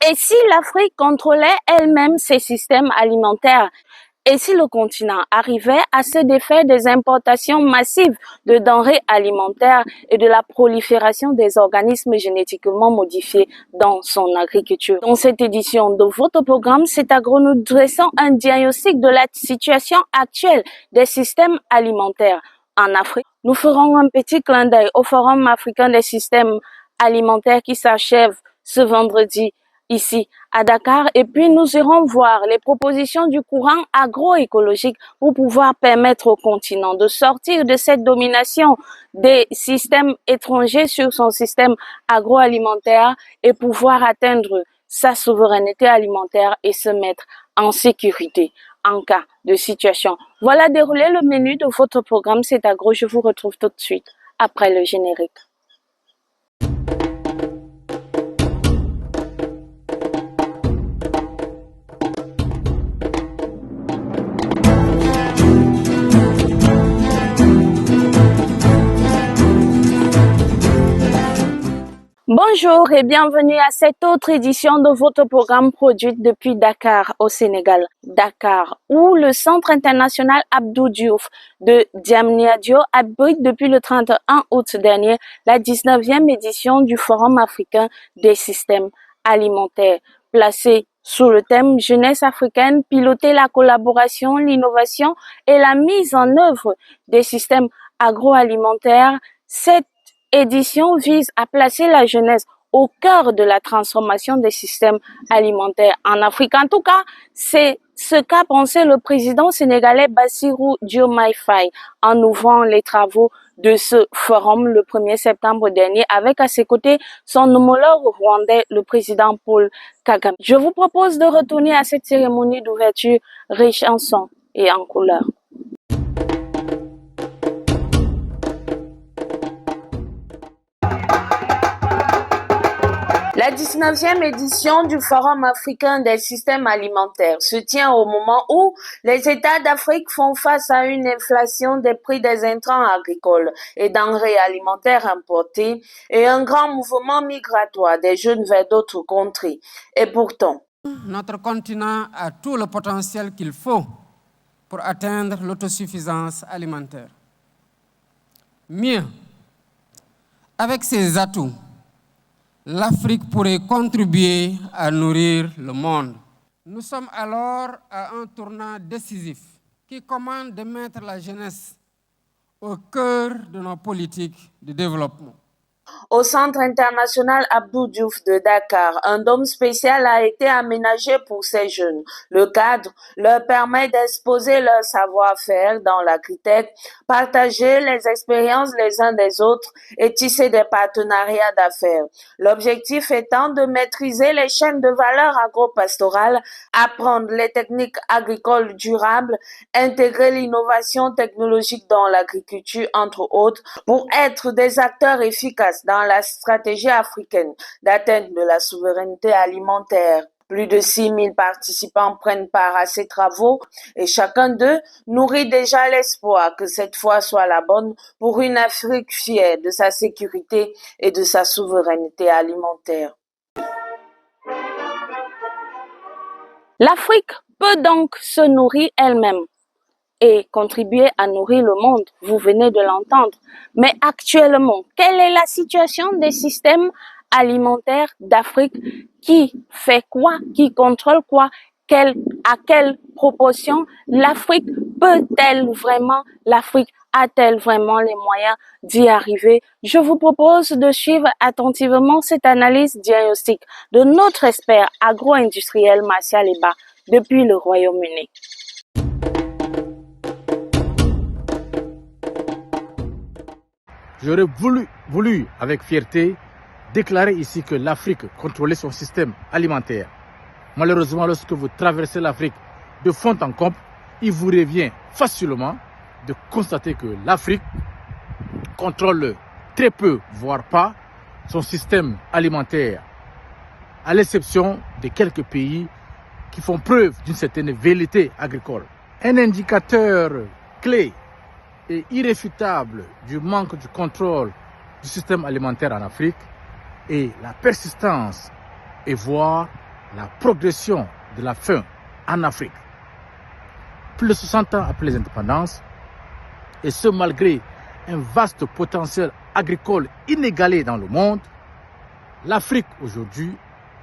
Et si l'Afrique contrôlait elle-même ses systèmes alimentaires? Et si le continent arrivait à se défaire des importations massives de denrées alimentaires et de la prolifération des organismes génétiquement modifiés dans son agriculture? Dans cette édition de votre programme C'est Agro, nous dressons un diagnostic de la situation actuelle des systèmes alimentaires en Afrique. Nous ferons un petit clin d'œil au Forum africain des systèmes alimentaires qui s'achève ce vendredi ici à Dakar, et puis nous irons voir les propositions du courant agroécologique pour pouvoir permettre au continent de sortir de cette domination des systèmes étrangers sur son système agroalimentaire et pouvoir atteindre sa souveraineté alimentaire et se mettre en sécurité en cas de situation. Voilà déroulé le menu de votre programme C'est Agro. Je vous retrouve tout de suite après le générique. Bonjour et bienvenue à cette autre édition de votre programme produite depuis Dakar au Sénégal. Dakar, où le Centre international Abdou Diouf de Diamniadio abrite depuis le 31 août dernier la 19e édition du Forum africain des systèmes alimentaires, placé sous le thème Jeunesse africaine, piloter la collaboration, l'innovation et la mise en œuvre des systèmes agroalimentaires. Cette édition vise à placer la jeunesse au cœur de la transformation des systèmes alimentaires en Afrique. En tout cas, c'est ce qu'a pensé le président sénégalais Bassirou Diomaye Faye en ouvrant les travaux de ce forum le 1er septembre dernier avec à ses côtés son homologue rwandais, le président Paul Kagame. Je vous propose de retourner à cette cérémonie d'ouverture riche en son et en couleurs. La 19e édition du Forum africain des systèmes alimentaires se tient au moment où les États d'Afrique font face à une inflation des prix des intrants agricoles et denrées alimentaires importés et un grand mouvement migratoire des jeunes vers d'autres contrées. Et pourtant, notre continent a tout le potentiel qu'il faut pour atteindre l'autosuffisance alimentaire. Mieux, avec ses atouts, l'Afrique pourrait contribuer à nourrir le monde. Nous sommes alors à un tournant décisif qui commande de mettre la jeunesse au cœur de nos politiques de développement. Au Centre international Abdou Diouf de Dakar, un dôme spécial a été aménagé pour ces jeunes. Le cadre leur permet d'exposer leur savoir-faire dans l'agritech, partager les expériences les uns des autres et tisser des partenariats d'affaires. L'objectif étant de maîtriser les chaînes de valeur agro-pastorale, apprendre les techniques agricoles durables, intégrer l'innovation technologique dans l'agriculture, entre autres, pour être des acteurs efficaces dans la stratégie africaine d'atteinte de la souveraineté alimentaire. Plus de 6000 participants prennent part à ces travaux et chacun d'eux nourrit déjà l'espoir que cette fois soit la bonne pour une Afrique fière de sa sécurité et de sa souveraineté alimentaire. L'Afrique peut donc se nourrir elle-même et contribuer à nourrir le monde. Vous venez de l'entendre. Mais actuellement, quelle est la situation des systèmes alimentaires d'Afrique? Qui fait quoi? Qui contrôle quoi? À quelle proportion? L'Afrique peut-elle vraiment, l'Afrique a-t-elle vraiment les moyens d'y arriver? Je vous propose de suivre attentivement cette analyse diagnostique de notre expert agro-industriel Martial Eba depuis le Royaume-Uni. J'aurais voulu, avec fierté, déclarer ici que l'Afrique contrôlait son système alimentaire. Malheureusement, lorsque vous traversez l'Afrique de fond en comble, il vous revient facilement de constater que l'Afrique contrôle très peu, voire pas, son système alimentaire, à l'exception de quelques pays qui font preuve d'une certaine velléité agricole. Un indicateur clé et irréfutable du manque du contrôle du système alimentaire en Afrique est la persistance et voire la progression de la faim en Afrique. Plus de 60 ans après les indépendances, et ce malgré un vaste potentiel agricole inégalé dans le monde, l'Afrique aujourd'hui,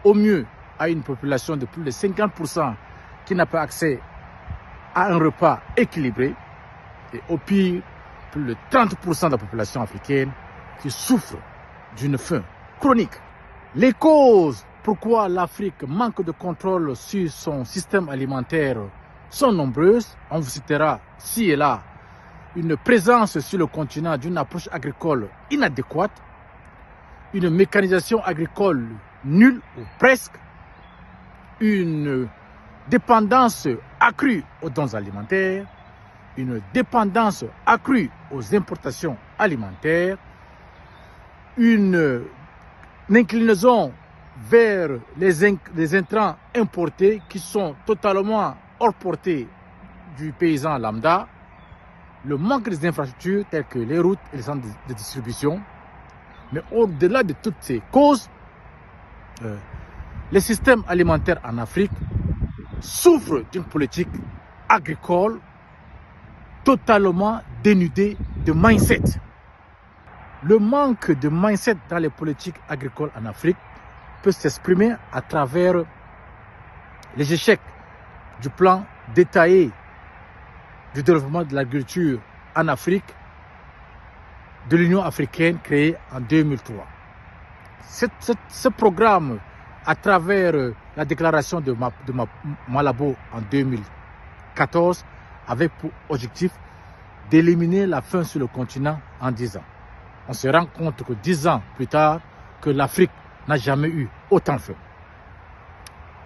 au mieux, a une population de plus de 50% qui n'a pas accès à un repas équilibré, et au pire, plus de 30% de la population africaine qui souffre d'une faim chronique. Les causes pourquoi l'Afrique manque de contrôle sur son système alimentaire sont nombreuses. On vous citera ci et là une présence sur le continent d'une approche agricole inadéquate, une mécanisation agricole nulle ou presque, une dépendance accrue aux dons alimentaires, une dépendance accrue aux importations alimentaires, une inclinaison vers les intrants importés qui sont totalement hors portée du paysan lambda, le manque des infrastructures telles que les routes et les centres de distribution. Mais au-delà de toutes ces causes, les systèmes alimentaires en Afrique souffrent d'une politique agricole totalement dénudée de mindset. Le manque de mindset dans les politiques agricoles en Afrique peut s'exprimer à travers les échecs du plan détaillé du développement de l'agriculture en Afrique de l'Union africaine créé en 2003. Ce programme, à travers la déclaration de Malabo en 2014, avait pour objectif d'éliminer la faim sur le continent en 10 ans. On se rend compte que 10 ans plus tard, que l'Afrique n'a jamais eu autant faim.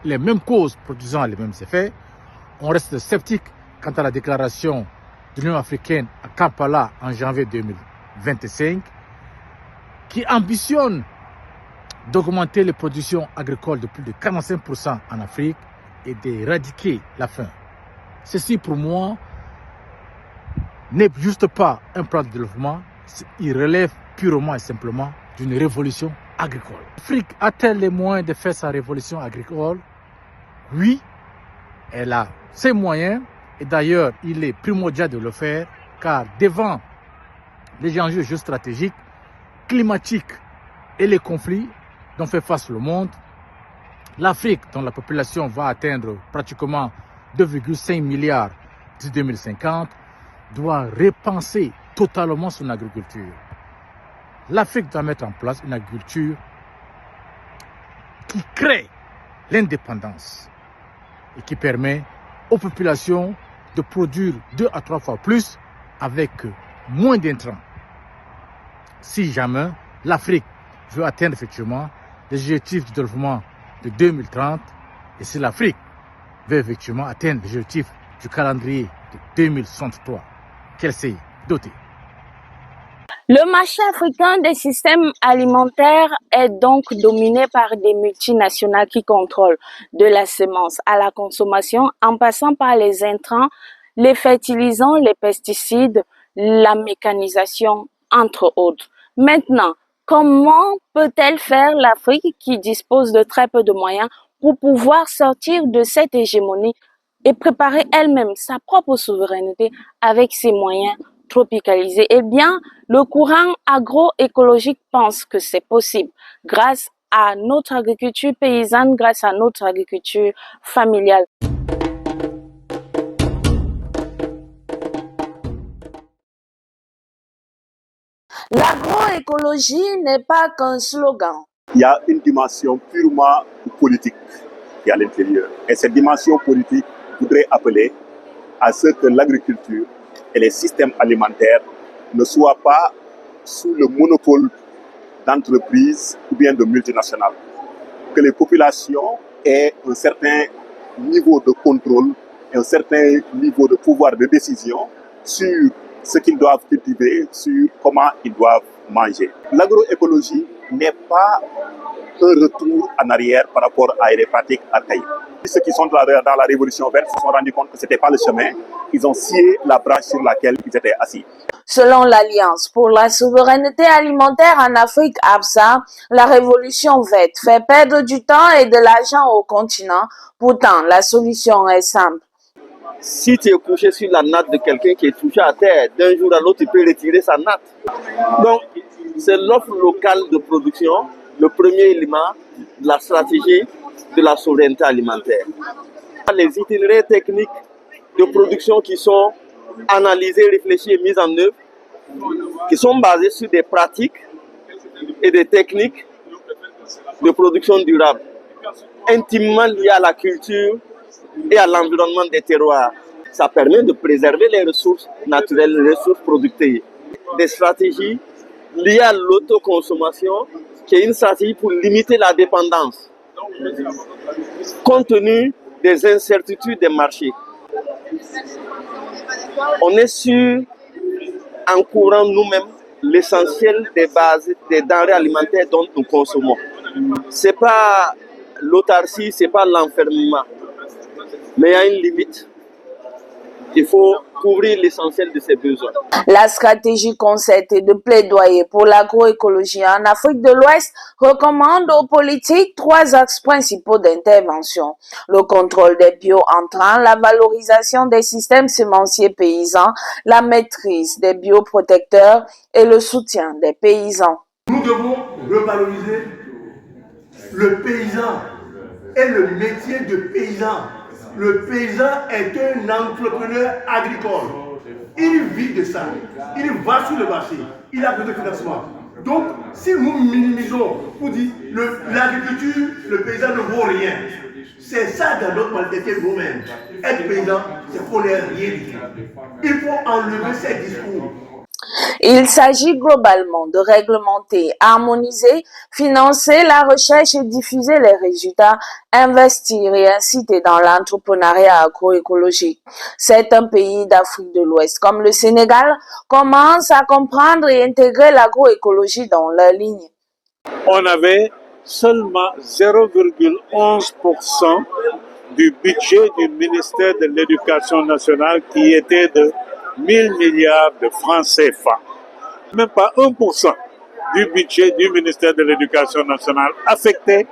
Les mêmes causes produisant les mêmes effets, on reste sceptique quant à la déclaration de l'Union africaine à Kampala en janvier 2025, qui ambitionne d'augmenter les productions agricoles de plus de 45% en Afrique et d'éradiquer la faim. Ceci, pour moi, n'est juste pas un plan de développement, il relève purement et simplement d'une révolution agricole. L'Afrique a-t-elle les moyens de faire sa révolution agricole? Oui, elle a ses moyens, et d'ailleurs, il est primordial de le faire, car devant les enjeux géostratégiques, climatiques et les conflits dont fait face le monde, l'Afrique, dont la population va atteindre pratiquement 2,5 milliards d'ici 2050, doit repenser totalement son agriculture. L'Afrique doit mettre en place une agriculture qui crée l'indépendance et qui permet aux populations de produire 2 à 3 fois plus avec moins d'intrants. Si jamais l'Afrique veut atteindre effectivement les objectifs du développement de 2030 et si l'Afrique veut effectivement atteindre les objectifs du calendrier de 2063, qu'elle s'est dotée. Le marché africain des systèmes alimentaires est donc dominé par des multinationales qui contrôlent de la semence à la consommation en passant par les intrants, les fertilisants, les pesticides, la mécanisation, entre autres. Maintenant, comment peut-elle faire l'Afrique qui dispose de très peu de moyens pour pouvoir sortir de cette hégémonie et préparer elle-même sa propre souveraineté avec ses moyens tropicalisés? Eh bien, le courant agroécologique pense que c'est possible grâce à notre agriculture paysanne, grâce à notre agriculture familiale. L'agroécologie n'est pas qu'un slogan. Il y a une dimension purement politique qui est à l'intérieur. Et cette dimension politique voudrait appeler à ce que l'agriculture et les systèmes alimentaires ne soient pas sous le monopole d'entreprises ou bien de multinationales. Que les populations aient un certain niveau de contrôle et un certain niveau de pouvoir de décision sur ce qu'ils doivent cultiver, sur comment ils doivent manger. L'agroécologie n'est pas un retour en arrière par rapport à des pratiques archaïques. Ceux qui sont dans la révolution verte se sont rendus compte que ce n'était pas le chemin. Ils ont scié la branche sur laquelle ils étaient assis. Selon l'Alliance pour la souveraineté alimentaire en Afrique, ABSA, la révolution verte fait perdre du temps et de l'argent au continent. Pourtant, la solution est simple. Si tu es couché sur la natte de quelqu'un qui est touché à terre, d'un jour à l'autre, tu peux retirer sa natte. Donc, c'est l'offre locale de production, le premier élément de la stratégie de la souveraineté alimentaire. Les itinéraires techniques de production qui sont analysés, réfléchis et mis en œuvre, qui sont basés sur des pratiques et des techniques de production durable, intimement liées à la culture et à l'environnement des terroirs. Ça permet de préserver les ressources naturelles, les ressources productives. Des stratégies liées à l'autoconsommation, qui est une stratégie pour limiter la dépendance, compte tenu des incertitudes des marchés. On est sûr, en courant nous-mêmes, l'essentiel des bases, des denrées alimentaires dont nous consommons. Ce n'est pas l'autarcie, ce n'est pas l'enfermement. Mais il y a une limite. Il faut couvrir l'essentiel de ses besoins. La stratégie concertée de plaidoyer pour l'agroécologie en Afrique de l'Ouest recommande aux politiques 3 axes principaux d'intervention: le contrôle des bio-entrants, la valorisation des systèmes semenciers paysans, la maîtrise des bioprotecteurs et le soutien des paysans. Nous devons revaloriser le paysan et le métier de paysan. Le paysan est un entrepreneur agricole. Il vit de ça. Il va sur le marché. Il a besoin de financement. Donc, si nous minimisons pour dire l'agriculture, le paysan ne vaut rien, c'est ça dans notre mentalité nous-mêmes. Être paysan, c'est qu'on n'est rien du tout. Il faut enlever ces discours. Il s'agit globalement de réglementer, harmoniser, financer la recherche et diffuser les résultats, investir et inciter dans l'entrepreneuriat agroécologique. Certains pays d'Afrique de l'Ouest, comme le Sénégal, commencent à comprendre et intégrer l'agroécologie dans leur ligne. On avait seulement 0,11% du budget du ministère de l'Éducation nationale qui était de 1000 milliards de francs CFA. Même pas 1% du budget du ministère de l'Éducation nationale affecté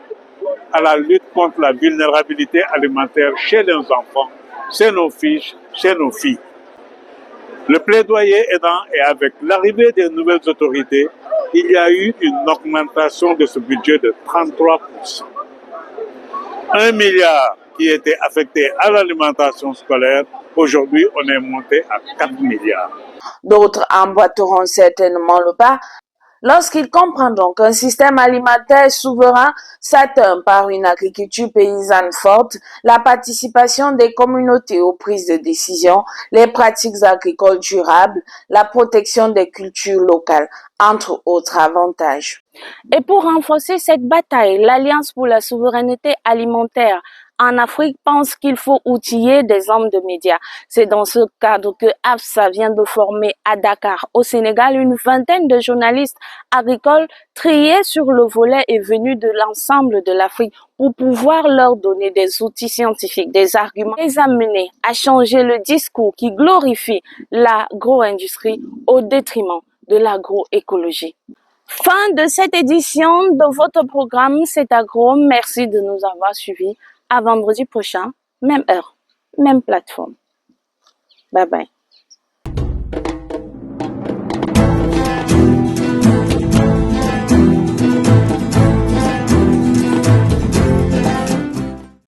à la lutte contre la vulnérabilité alimentaire chez nos enfants, chez nos filles, chez nos filles. Le plaidoyer aidant et avec l'arrivée des nouvelles autorités, il y a eu une augmentation de ce budget de 33%. 1 milliard qui était affecté à l'alimentation scolaire, aujourd'hui on est monté à 4 milliards. D'autres emboîteront certainement le pas lorsqu'ils comprendront qu'un système alimentaire souverain s'atteint par une agriculture paysanne forte, la participation des communautés aux prises de décision, les pratiques agricoles durables, la protection des cultures locales, entre autres avantages. Et pour renforcer cette bataille, l'Alliance pour la souveraineté alimentaire en Afrique pense qu'il faut outiller des hommes de médias. C'est dans ce cadre que ABSA vient de former à Dakar, au Sénégal, une vingtaine de journalistes agricoles triés sur le volet et venus de l'ensemble de l'Afrique pour pouvoir leur donner des outils scientifiques, des arguments, les amener à changer le discours qui glorifie l'agro-industrie au détriment de l'agroécologie. Fin de cette édition de votre programme C'est Agro. Merci de nous avoir suivis. À vendredi prochain, même heure, même plateforme. Bye bye.